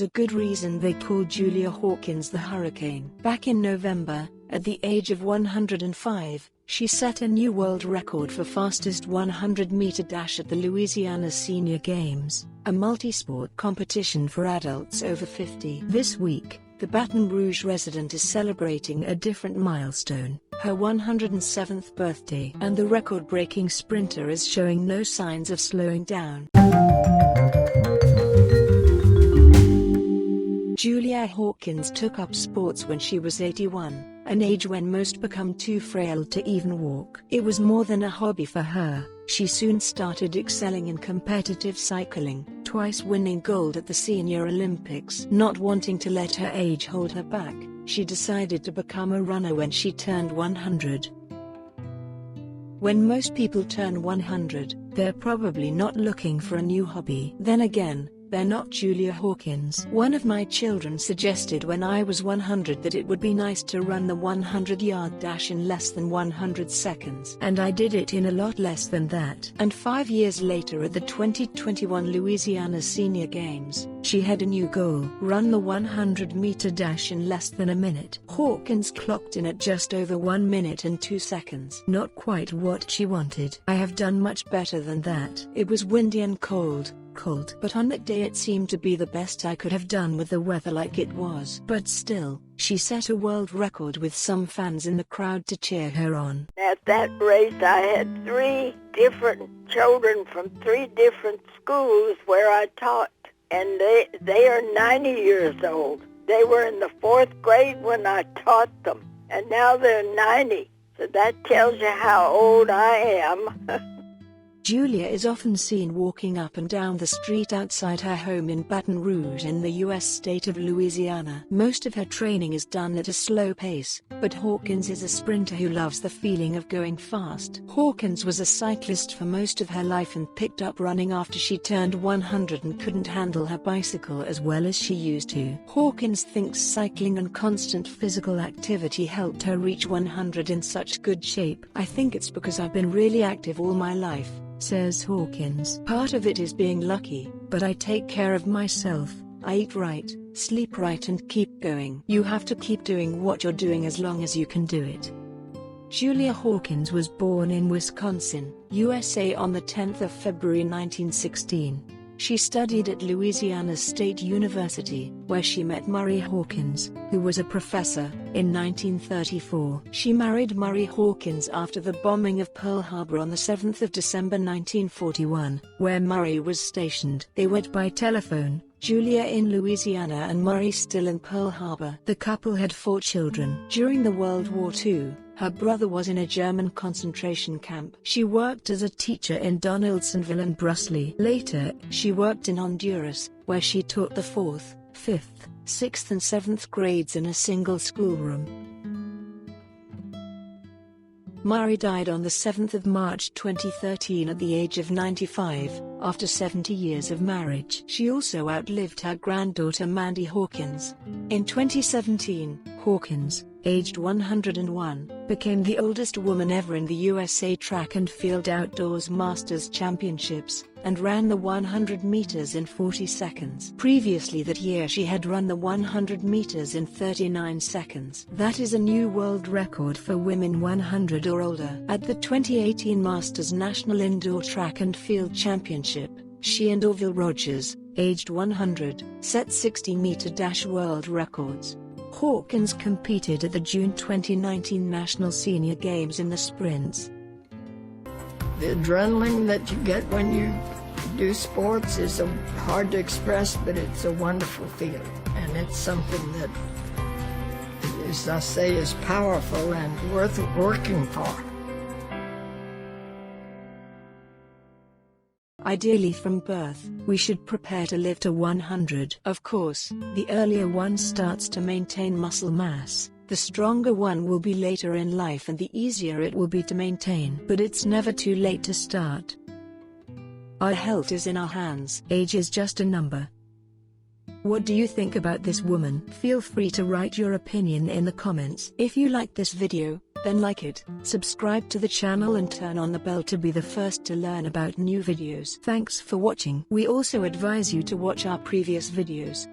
A good reason they called Julia Hawkins the Hurricane. Back in November, at the age of 105, she set a new world record for fastest 100-meter dash at the Louisiana Senior Games, a multisport competition for adults over 50. This week, the Baton Rouge resident is celebrating a different milestone, her 107th birthday. And the record-breaking sprinter is showing no signs of slowing down. Julia Hawkins took up sports when she was 81, an age when most become too frail to even walk. It was more than a hobby for her. She soon started excelling in competitive cycling, twice winning gold at the Senior Olympics. Not wanting to let her age hold her back, she decided to become a runner when she turned 100. When most people turn 100, they're probably not looking for a new hobby. Then again, they're not Julia Hawkins. One of my children suggested when I was 100 that it would be nice to run the 100-yard dash in less than 100 seconds. And I did it in a lot less than that. And 5 years later at the 2021 Louisiana Senior Games, she had a new goal: run the 100-meter dash in less than a minute. Hawkins clocked in at just over 1 minute and 2 seconds. Not quite what she wanted. I have done much better than that. It was windy and cold, but on that day it seemed to be the best I could have done with the weather like it was. But still, she set a world record with some fans in the crowd to cheer her on. At that race I had 3 different children from 3 different schools where I taught, and they are 90 years old. They were in the 4th grade when I taught them, and now they're 90. So that tells you how old I am. Julia is often seen walking up and down the street outside her home in Baton Rouge in the U.S. state of Louisiana. Most of her training is done at a slow pace, but Hawkins is a sprinter who loves the feeling of going fast. Hawkins was a cyclist for most of her life and picked up running after she turned 100 and couldn't handle her bicycle as well as she used to. Hawkins thinks cycling and constant physical activity helped her reach 100 in such good shape. I think it's because I've been really active all my life, says Hawkins. Part of it is being lucky, but I take care of myself. I eat right, sleep right and keep going. You have to keep doing what you're doing as long as you can do it. Julia Hawkins was born in Wisconsin, USA on the 10th of February 1916. She studied at Louisiana State University, where she met Murray Hawkins, who was a professor, in 1934. She married Murray Hawkins after the bombing of Pearl Harbor on the 7th of December 1941, where Murray was stationed. They wed by telephone, Julia in Louisiana and Murray still in Pearl Harbor. The couple had 4 children. During the World War II, her brother was in a German concentration camp. She worked as a teacher in Donaldsonville and Brussels. Later, she worked in Honduras, where she taught the 4th, 5th, 6th and 7th grades in a single schoolroom. Murray died on the 7th of March 2013 at the age of 95, after 70 years of marriage. She also outlived her granddaughter Mandy Hawkins. In 2017, Hawkins, aged 101, became the oldest woman ever in the USA Track and Field Outdoors Masters Championships, and ran the 100 meters in 40 seconds. Previously that year she had run the 100 meters in 39 seconds. That is a new world record for women 100 or older. At the 2018 Masters National Indoor Track and Field Championship, she and Orville Rogers, aged 100, set 60-meter dash world records. Hawkins competed at the June 2019 National Senior Games in the sprints. The adrenaline that you get when you do sports is hard to express, but it's a wonderful feeling. And it's something that, as I say, is powerful and worth working for. Ideally from birth, we should prepare to live to 100. Of course, the earlier one starts to maintain muscle mass, the stronger one will be later in life and the easier it will be to maintain. But it's never too late to start. Our health is in our hands. Age is just a number. What do you think about this woman? Feel free to write your opinion in the comments. If you liked this video, then like it, subscribe to the channel and turn on the bell to be the first to learn about new videos. Thanks for watching. We also advise you to watch our previous videos.